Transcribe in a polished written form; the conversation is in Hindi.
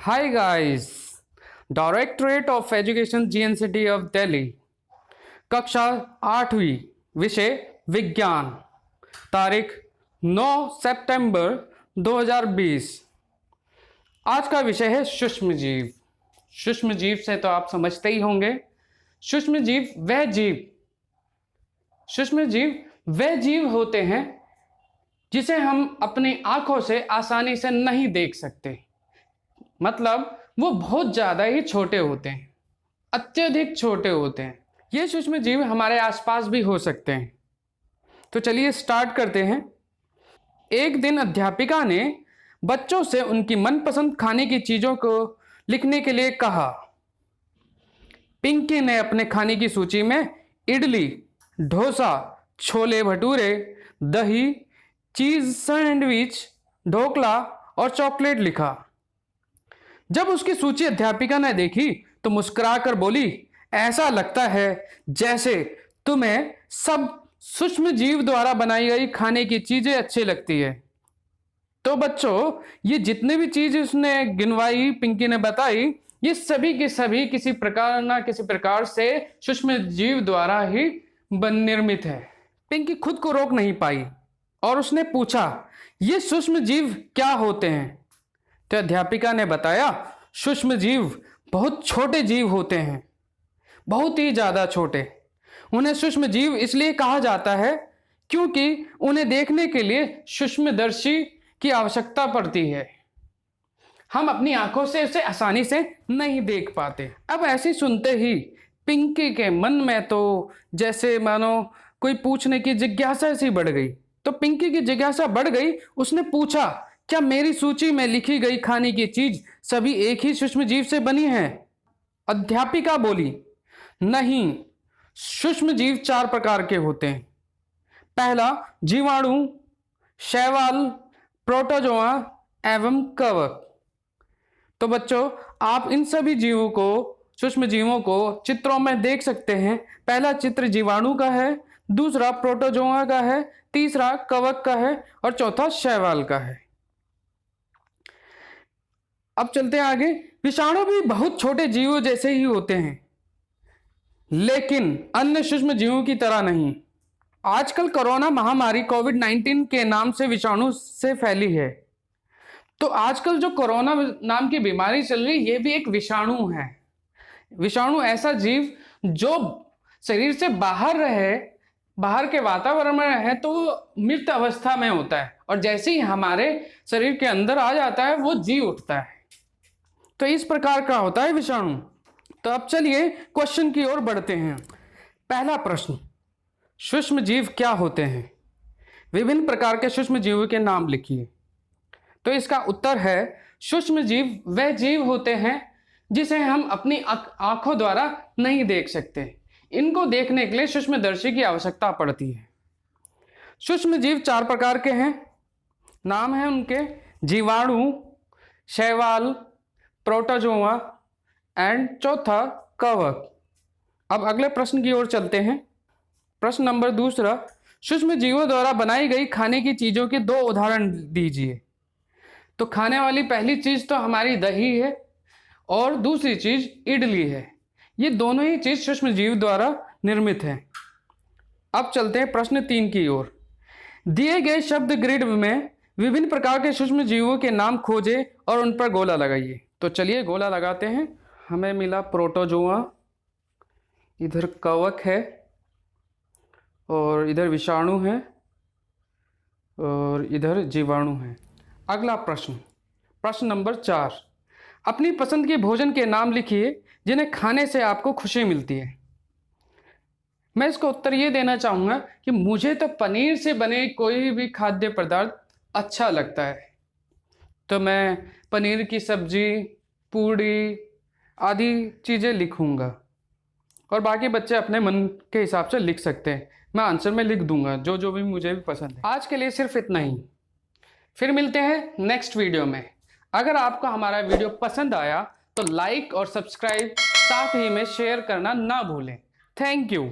Hi guys, directorate of education GNCT of Delhi, कक्षा 8वीं, विषय विज्ञान, तारीख 9 सितंबर 2020। आज का विषय है सूक्ष्म जीव। सूक्ष्म जीव से तो आप समझते ही होंगे, सूक्ष्म जीव वह जीव होते हैं जिसे हम अपनी आंखों से आसानी से नहीं देख सकते। मतलब वो बहुत ज़्यादा ही छोटे होते हैं, अत्यधिक छोटे होते हैं। ये सूक्ष्म जीव हमारे आसपास भी हो सकते हैं। तो चलिए स्टार्ट करते हैं। एक दिन अध्यापिका ने बच्चों से उनकी मनपसंद खाने की चीज़ों को लिखने के लिए कहा। पिंकी ने अपने खाने की सूची में इडली, डोसा, छोले भटूरे, दही, चीज़ सैंडविच, ढोकला और चॉकलेट लिखा। जब उसकी सूची अध्यापिका ने देखी तो मुस्कुराकर बोली, ऐसा लगता है जैसे तुम्हें सब सूक्ष्म जीव द्वारा बनाई गई खाने की चीजें अच्छी लगती है। तो बच्चों, ये जितने भी चीज उसने गिनवाई, पिंकी ने बताई, ये सभी के सभी किसी प्रकार ना किसी प्रकार से सूक्ष्म जीव द्वारा ही निर्मित है। पिंकी खुद को रोक नहीं पाई और उसने पूछा, ये सूक्ष्म जीव क्या होते हैं? तो अध्यापिका ने बताया, सूक्ष्म जीव बहुत छोटे जीव होते हैं, बहुत ही ज़्यादा छोटे। उन्हें सूक्ष्म जीव इसलिए कहा जाता है क्योंकि उन्हें देखने के लिए सूक्ष्मदर्शी की आवश्यकता पड़ती है। हम अपनी आंखों से उसे आसानी से नहीं देख पाते। अब ऐसे सुनते ही पिंकी के मन में तो जैसे मानो कोई पूछने की जिज्ञासा सी बढ़ गई। तो पिंकी की जिज्ञासा बढ़ गई। उसने पूछा, क्या मेरी सूची में लिखी गई खाने की चीज सभी एक ही सूक्ष्म जीव से बनी है? अध्यापिका बोली, नहीं, सूक्ष्म जीव 4 प्रकार के होते हैं। पहला जीवाणु, शैवाल, प्रोटोजोआ एवं कवक। तो बच्चों, आप इन सभी जीवों को, सूक्ष्म जीवों को चित्रों में देख सकते हैं। पहला चित्र जीवाणु का है, दूसरा प्रोटोजोआ का है, तीसरा कवक का है और चौथा शैवाल का है। अब चलते हैं आगे। विषाणु भी बहुत छोटे जीवों जैसे ही होते हैं, लेकिन अन्य सूक्ष्म जीवों की तरह नहीं। आजकल कोरोना महामारी कोविड-19 के नाम से विषाणु से फैली है। तो आजकल जो कोरोना नाम की बीमारी चल रही है, ये भी एक विषाणु है। विषाणु ऐसा जीव जो शरीर से बाहर रहे, बाहर के वातावरण में रहे तो मृत अवस्था में होता है, और जैसे ही हमारे शरीर के अंदर आ जाता है वो जी उठता है। तो इस प्रकार का होता है विषाणु। तो अब चलिए क्वेश्चन की ओर बढ़ते हैं। पहला प्रश्न, सूक्ष्म जीव क्या होते हैं? विभिन्न प्रकार के सूक्ष्म जीवों के नाम लिखिए। तो इसका उत्तर है, सूक्ष्म जीव वह जीव होते हैं जिसे हम अपनी आंखों द्वारा नहीं देख सकते। इनको देखने के लिए सूक्ष्मदर्शी की आवश्यकता पड़ती है। सूक्ष्म जीव 4 प्रकार के हैं। नाम है उनके जीवाणु, शैवाल, प्रोटोजोआ एंड चौथा कवक। अब अगले प्रश्न की ओर चलते हैं। प्रश्न नंबर 2, सूक्ष्म जीवों द्वारा बनाई गई खाने की चीज़ों के 2 उदाहरण दीजिए। तो खाने वाली पहली चीज़ तो हमारी दही है और दूसरी चीज़ इडली है। ये दोनों ही चीज़ सूक्ष्म जीव द्वारा निर्मित है। अब चलते हैं प्रश्न 3 की ओर। दिए गए शब्द ग्रिड में विभिन्न प्रकार के सूक्ष्म जीवों के नाम खोजें और उन पर गोला लगाइए। तो चलिए गोला लगाते हैं। हमें मिला प्रोटोजोआ, इधर कवक है और इधर विषाणु है और इधर जीवाणु है। अगला प्रश्न, प्रश्न नंबर 4, अपनी पसंद के भोजन के नाम लिखिए जिन्हें खाने से आपको खुशी मिलती है। मैं इसका उत्तर ये देना चाहूँगा कि मुझे तो पनीर से बने कोई भी खाद्य पदार्थ अच्छा लगता है। तो मैं पनीर की सब्जी, पूड़ी आदि चीज़ें लिखूँगा और बाकी बच्चे अपने मन के हिसाब से लिख सकते हैं। मैं आंसर में लिख दूँगा जो जो भी मुझे भी पसंद है। आज के लिए सिर्फ इतना ही। फिर मिलते हैं नेक्स्ट वीडियो में। अगर आपको हमारा वीडियो पसंद आया तो लाइक और सब्सक्राइब, साथ ही में शेयर करना ना भूलें। Thank you.